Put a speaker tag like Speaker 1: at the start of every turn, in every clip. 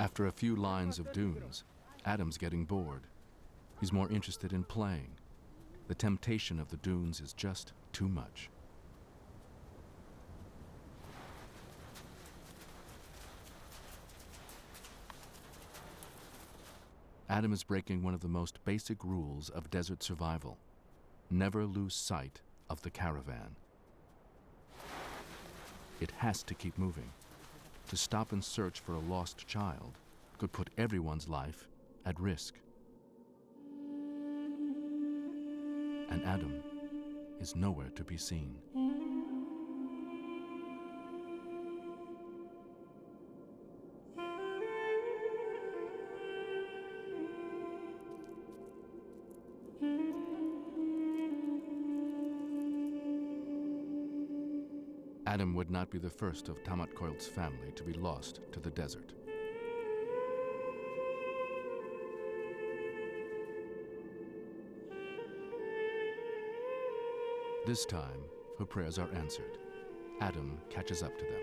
Speaker 1: After a few lines of dunes, Adam's getting bored. He's more interested in playing. The temptation of the dunes is just too much. Adam is breaking one of the most basic rules of desert survival. Never lose sight of the caravan. It has to keep moving. To stop and search for a lost child could put everyone's life at risk. And Adam is nowhere to be seen. Adam would not be the first of Tamat Koilt's family to be lost to the desert. This time, her prayers are answered. Adam catches up to them.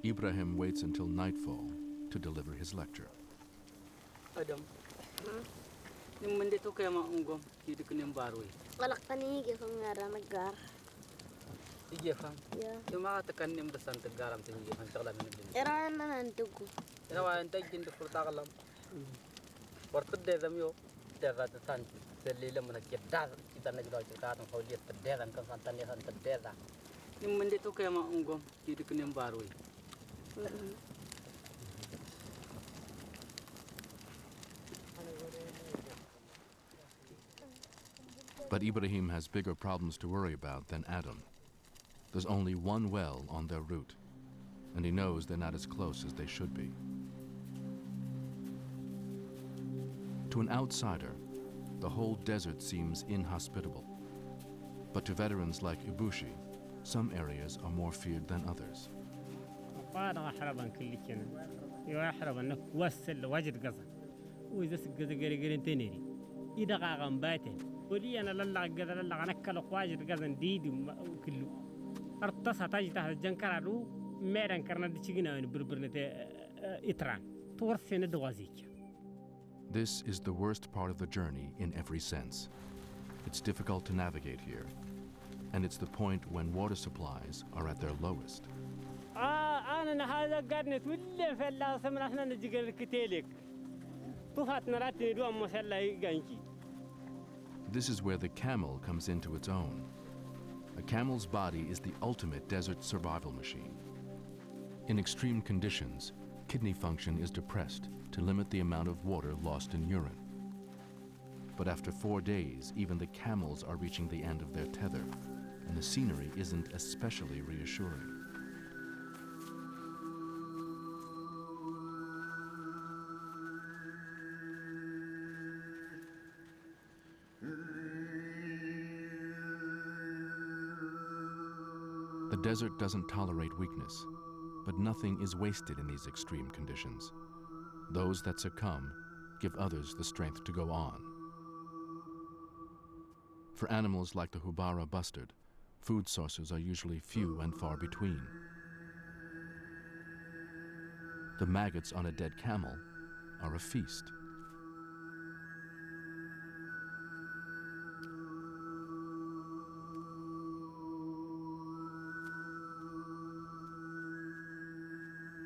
Speaker 1: Ibrahim waits until nightfall to deliver his lecture.
Speaker 2: Adam, yung mandito kaya maunggom, hindi ko niyang baroy.
Speaker 3: Walak panigi kung nga naggar.
Speaker 2: Iya fam.
Speaker 3: Yeah.
Speaker 2: Yung mga takan niyang dasan tagaram sa hindi man takla min din.
Speaker 3: Era na nandug ko.
Speaker 2: Era wa antay kinto protakalam. Portud de damyo, terra ta tan. Selila man kita kita nagdaw kita tong hawliat taderan kan santan ya san tadera. Yung mandito kaya maunggom, hindi ko niyang baroy.
Speaker 1: But Ibrahim has bigger problems to worry about than Adam. There's only one well on their route, and he knows they're not as close as they should be. To an outsider, the whole desert seems inhospitable. But to veterans like Ibushi, some areas are more feared than others.
Speaker 4: ولي أنا للا قدر للا أنا كلو قواجد قدر ديد وكله أرتصها تاجي تحت الجنكر رو ميران كرنا دشينا وين بربرنة إتران تورثنا دوازيك.
Speaker 1: This is the worst part of the journey in every sense. It's difficult to navigate here, and it's the point when water supplies are at their lowest.
Speaker 4: أنا هذا قرنت ولا فلا سمنا إحنا نجي الكتيلك طفاتنا راتني دوام مسلا يجانكي.
Speaker 1: This is where the camel comes into its own. A camel's body is the ultimate desert survival machine. In extreme conditions, kidney function is depressed to limit the amount of water lost in urine. But after 4 days, even the camels are reaching the end of their tether, and the scenery isn't especially reassuring. The desert doesn't tolerate weakness, but nothing is wasted in these extreme conditions. Those that succumb give others the strength to go on. For animals like the Hubara bustard, food sources are usually few and far between. The maggots on a dead camel are a feast.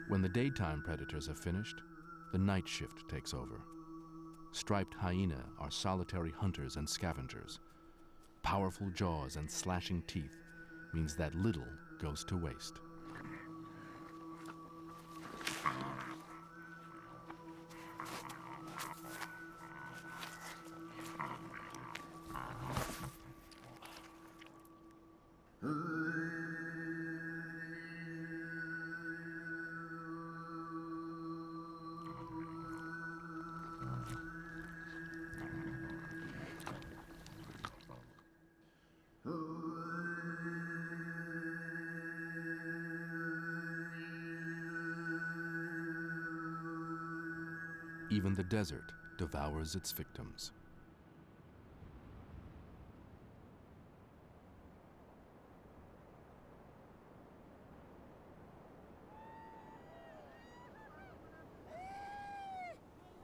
Speaker 1: When the daytime predators are finished, the night shift takes over. Striped hyena are solitary hunters and scavengers. Powerful jaws and slashing teeth means that little goes to waste. Even the desert devours its victims.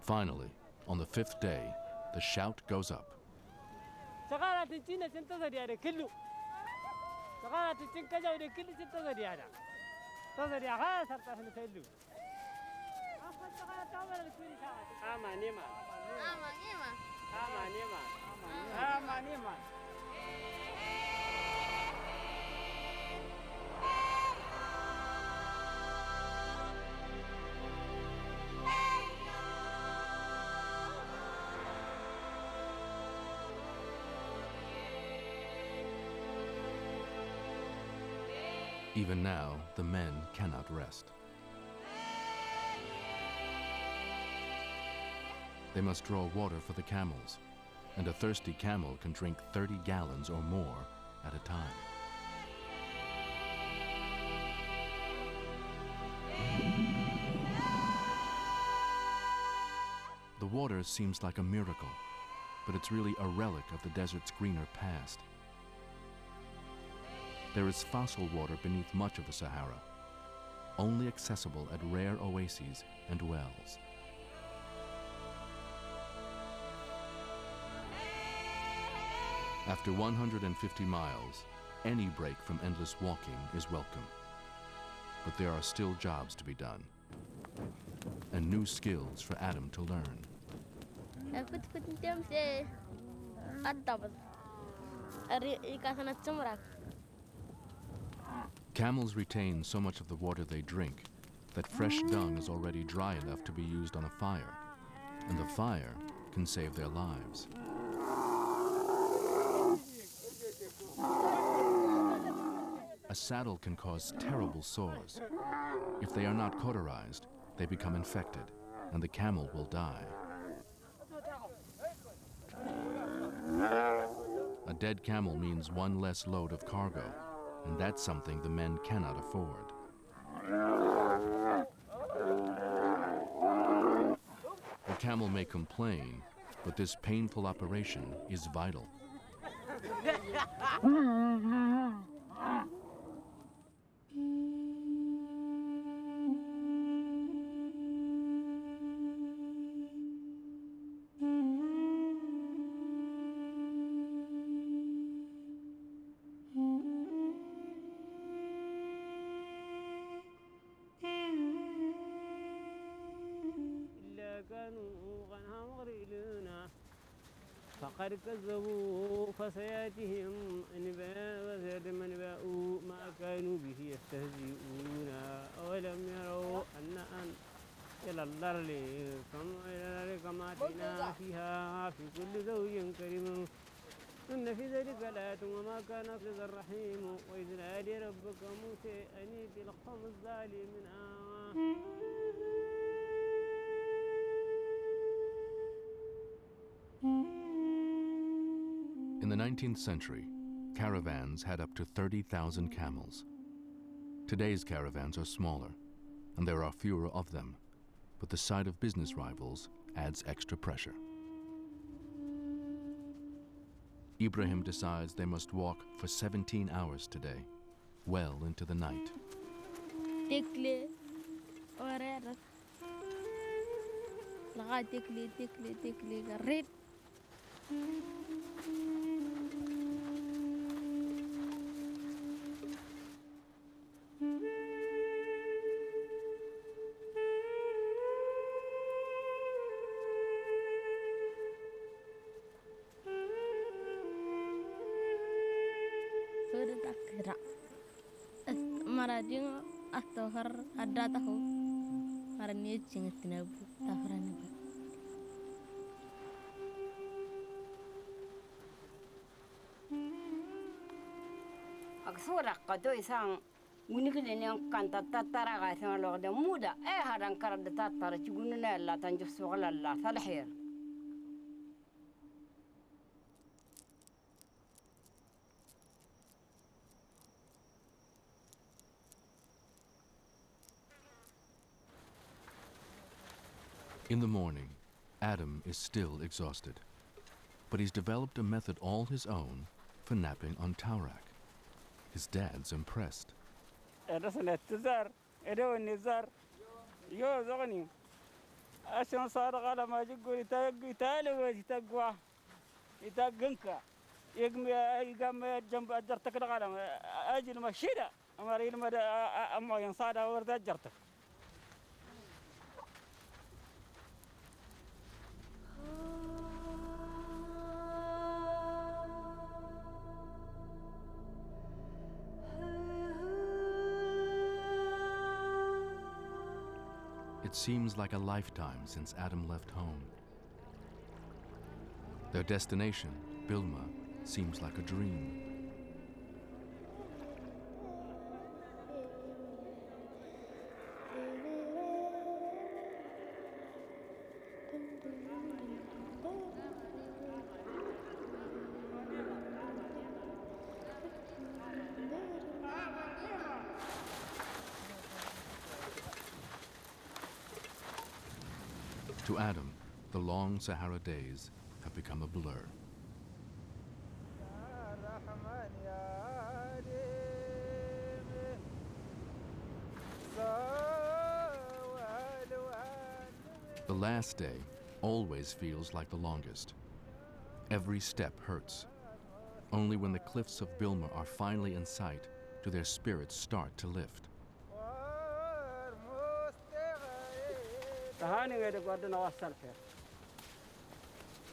Speaker 1: Finally, on the 5th day, the shout goes up.
Speaker 4: Sahara tinchina senta zariya killu. Sahara tinchin kaja de killu senta zariya da. Ta zariya ha sarta hin fellu. Afa sahara tawara kuni sa. Ama nima. Ama nima.
Speaker 1: Even now, the men cannot rest. They must draw water for the camels, and a thirsty camel can drink 30 gallons or more at a time. The water seems like a miracle, but it's really a relic of the desert's greener past. There is fossil water beneath much of the Sahara, only accessible at rare oases and wells. After 150 miles, any break from endless walking is welcome. But there are still jobs to be done, and new skills for Adam to learn. Camels retain so much of the water they drink that fresh dung is already dry enough to be used on a fire, and the fire can save their lives. A saddle can cause terrible sores. If they are not cauterized, they become infected, and the camel will die. A dead camel means one less load of cargo, and that's something the men cannot afford. The camel may complain, but this painful operation is vital.
Speaker 4: فقد كذبوا فسياتهم انباء وزاد من باءوا ما كانوا به يستهزئون اولم يروا ان الى الارض كما اتينا فيها في كل زوج كريم ان في ذلك لآيات وما كان أخذ الرحيم واذ نادي ربك موسى ان ائت القوم الظالمين
Speaker 1: In the 19th century, caravans had up to 30,000 camels. Today's caravans are smaller, and there are fewer of them, but the sight of business rivals adds extra pressure. Ibrahim decides they must walk for 17 hours today, well into the night.
Speaker 3: Maradinho atau har ada tahu marani jingat nabu tafrani ba
Speaker 5: aksura qado isang ngunikile ne kanta tatara ga san lo de muda hadan kar de tatara cigunna la tanju sugala la salhir
Speaker 1: In the morning, Adam is still exhausted, but he's developed a method all his own for napping on Taurak. His dad's impressed.
Speaker 6: عشان صار على ما يقول يتالي ويتقوى يتقنك يقام جنب أجرتك الغلام أجل مشيدة أمرين ما أما ينصاد ورد أجرتك.
Speaker 1: It seems like a lifetime since Adam left home. Their destination, Bilma, seems like a dream. To Adam, the long Sahara days have become a blur. The last day always feels like the longest. Every step hurts. Only when the cliffs of Bilma are finally in sight do their spirits start to lift.
Speaker 6: هاني غير قدنا وصل فيه.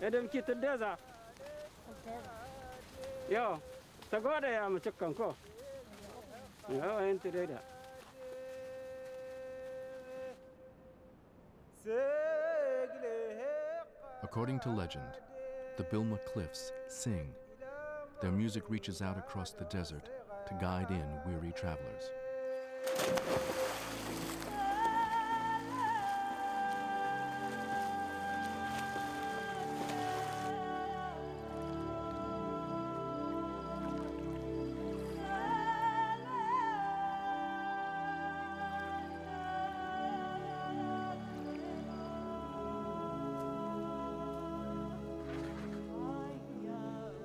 Speaker 6: إذا كنت تدزع. يا تقعد يا متكن كو. يا أنت ريدا.
Speaker 1: According to legend, the Bilma cliffs sing. Their music reaches out across the desert to guide in weary travelers.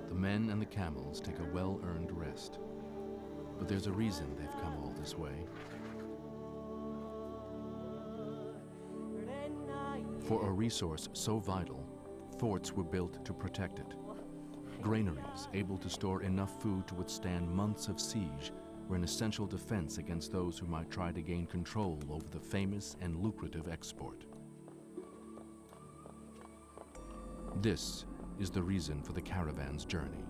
Speaker 1: The men and the camels take a well-earned rest. But there's a reason they've come all this way. For a resource so vital, forts were built to protect it. Granaries able to store enough food to withstand months of siege were an essential defense against those who might try to gain control over the famous and lucrative export. This is the reason for the caravan's journey.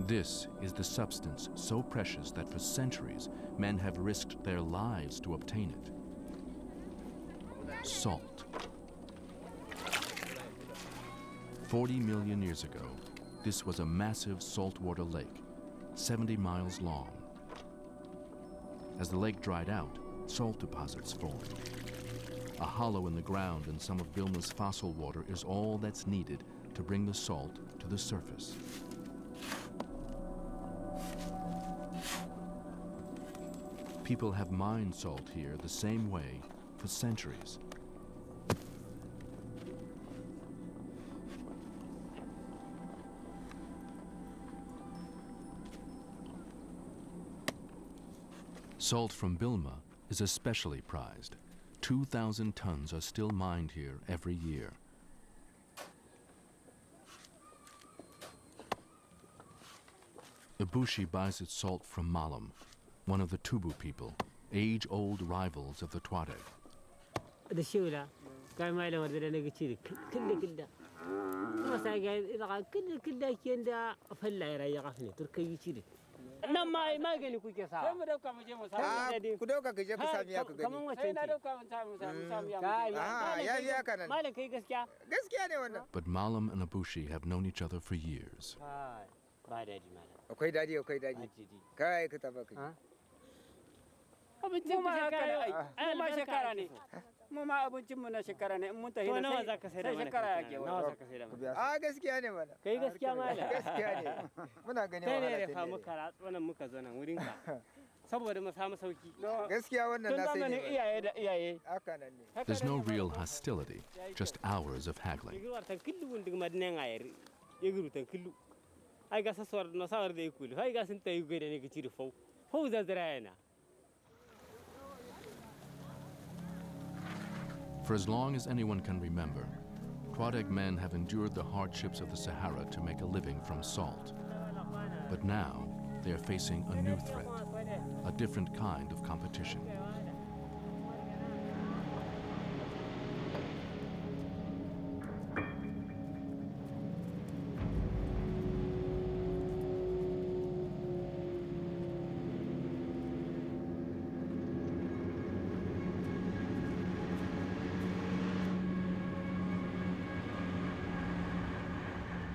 Speaker 1: This is the substance so precious that for centuries men have risked their lives to obtain it. Salt. 40 million years ago, this was a massive saltwater lake, 70 miles long. As the lake dried out, salt deposits formed. A hollow in the ground in some of Bilma's fossil water is all that's needed to bring the salt to the surface. People have mined salt here the same way for centuries. Salt from Bilma is especially prized. 2,000 tons are still mined here every year. Ibushi buys its salt from Malam, one of the Tubu people, age-old rivals of the Tuareg. But Malam and Ibushi have known each other for years.
Speaker 7: Okay, daddy. Kai kutabaki.
Speaker 6: Mama abincin mu na shekara ne mun tafi sai shekara yake a gaskiya ne mana
Speaker 2: kai gaskiya mala
Speaker 7: gaskiya ne muna gani
Speaker 2: kai ne fa muka ratsu nan muka zo nan wurin ka
Speaker 7: gaskiya wannan na sai ne haka nan ne.
Speaker 1: There's no real hostility, just hours of haggling. For as long as anyone can remember, Tuareg men have endured the hardships of the Sahara to make a living from salt. But now, they are facing a new threat, a different kind of competition.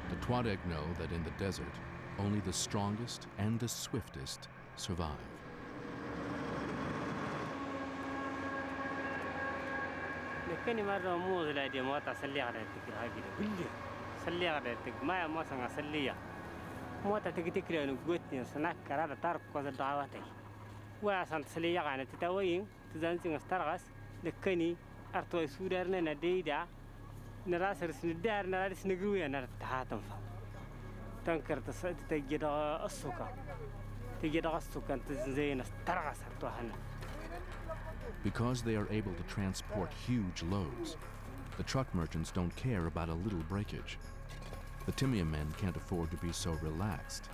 Speaker 1: The Tuareg know that in the desert, only the strongest and the swiftest survive.
Speaker 4: كني مرة مو لا دي موتا سلية على تكر هاي كده سلية على تك ما ما سنا سلية موتا تكتكر إنه قوتني سناك كرار تارك كذا دعواتي وعشان سلية على تتوين تزانسين استرغس لكني أرتوي سودارنا نديدا نراس رسندار نراس نجوي نرتاحتم فم تنكر تجد السكر تجد السكر تزين استرغس أرتوهنا.
Speaker 1: Because they are able to transport huge loads, the truck merchants don't care about a little breakage. The Timia men can't afford to be so relaxed.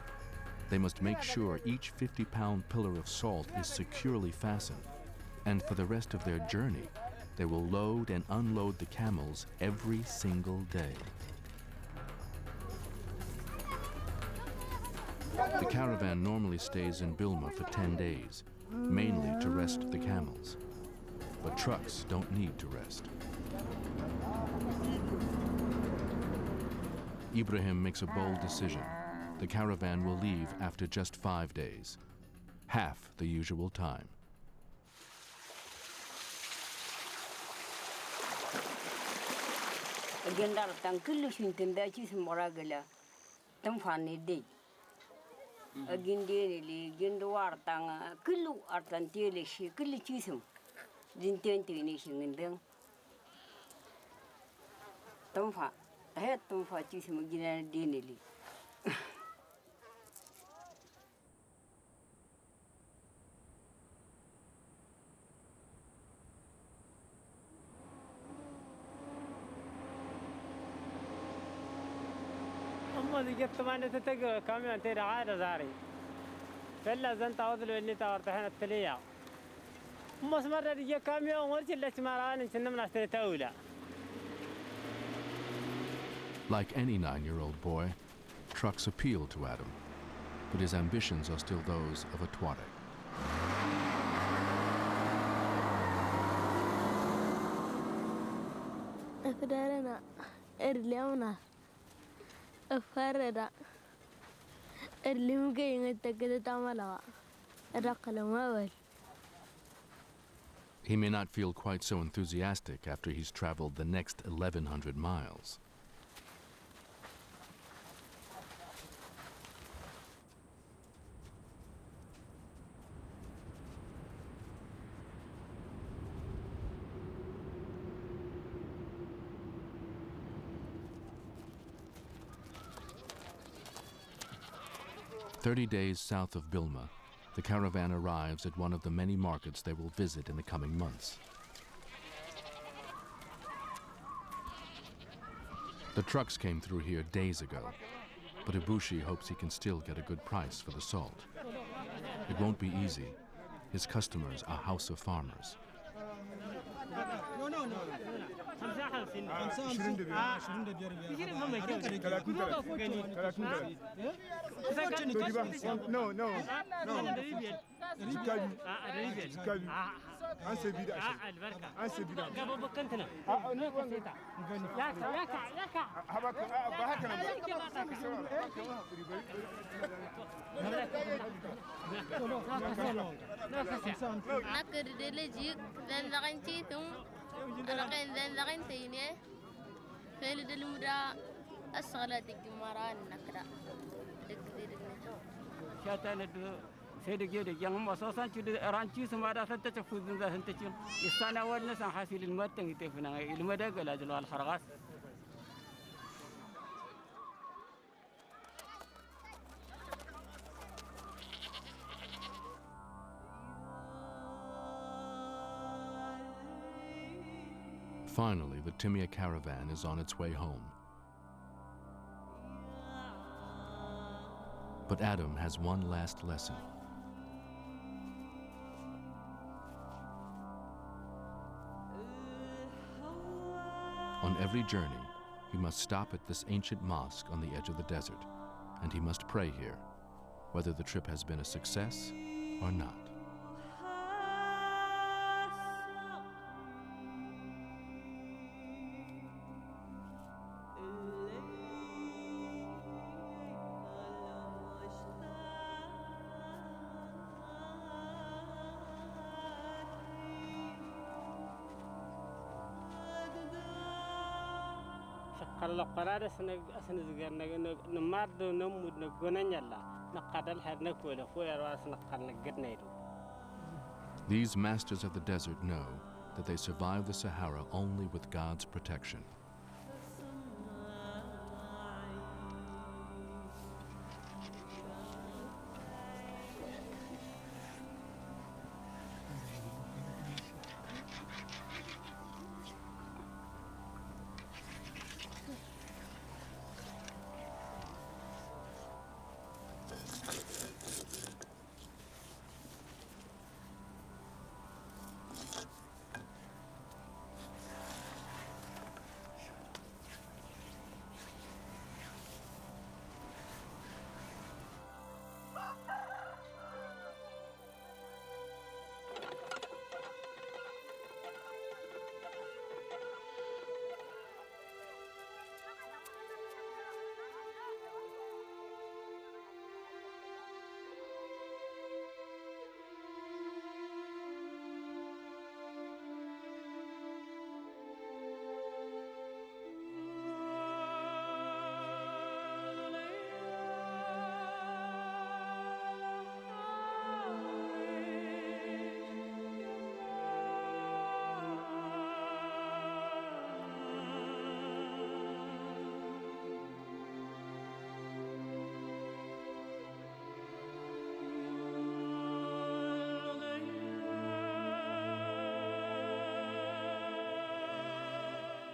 Speaker 1: They must make sure each 50-pound pillar of salt is securely fastened, and for the rest of their journey, they will load and unload the camels every single day. The caravan normally stays in Bilma for 10 days, mainly to rest the camels. But trucks don't need to rest. Ibrahim makes a bold decision. The caravan will leave after just 5 days, half the usual time.
Speaker 4: أما دي جت ما نتتجه كاميون تيرا عادة زاري فلا زنت أوصل إني تورتهنا التلية أما سمرة دي جت كاميون ورش اللي تماران إنسنا من أشتري تأويلا.
Speaker 1: Like any 9-year-old boy, trucks appeal to Adam, but his ambitions are still those of a Tuareg.
Speaker 3: أفدارنا إرليونا أفردا إرليم كي نتكلم تاملا رقلا ماول.
Speaker 1: He may not feel quite so enthusiastic after he's traveled the next 1,100 miles. "30 days south of Bilma, the caravan arrives at one of the many markets they will visit in the coming months. The trucks came through here days ago, but Ibushi hopes he can still get a good price for the salt. It won't be easy. His customers are Hausa farmers.
Speaker 6: سيد جيد yang masosan cude rancu semada santa tafudun za santa cin istana wala san hasil المتن تفنا المدا قال اجل الخرغاس
Speaker 1: Finally, the Timia caravan is on its way home. But Adam has one last lesson. On every journey, he must stop at this ancient mosque on the edge of the desert, and he must pray here, whether the trip has been a success or not.
Speaker 4: قال قرار أسنزجر نمرد نمود نجنن يلا نقدر هاد نقول خويا راس نقل نجرنيرو.
Speaker 1: These masters of the desert know that they survive the Sahara only with God's protection.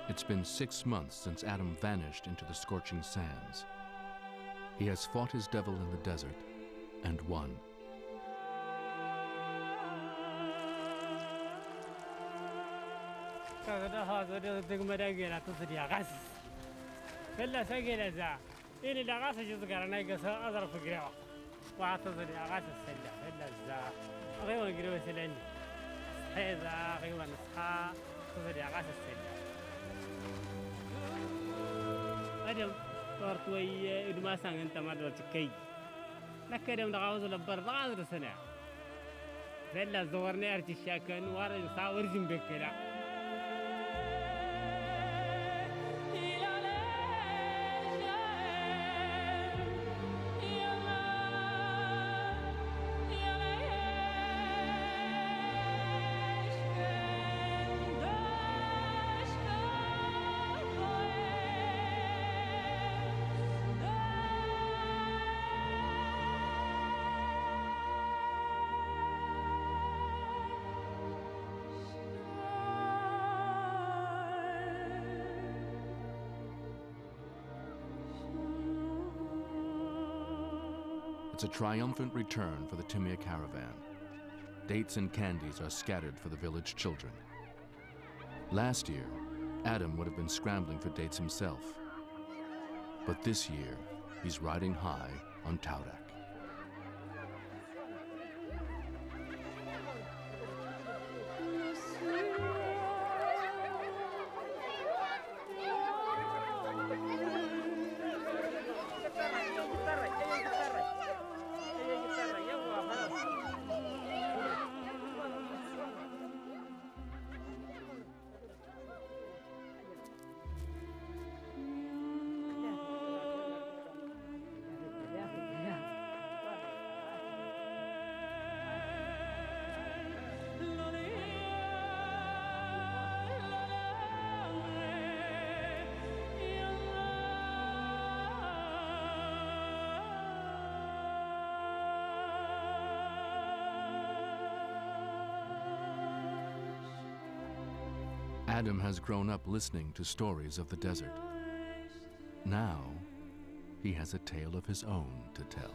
Speaker 1: It's been 6 months since Adam vanished into the scorching sands. He has fought his devil in the desert and won.
Speaker 4: أدم صارت ويا إدما سان أنت ما دلت كي لكن دعوز لبر ضاعر سنة فلا زورنا أرتي شاكن وارد صاور جنبك كلا
Speaker 1: It's a triumphant return for the Timia caravan. Dates and candies are scattered for the village children. Last year, Adam would have been scrambling for dates himself. But this year, he's riding high on Taurak. Adam has grown up listening to stories of the desert. Now, he has a tale of his own to tell.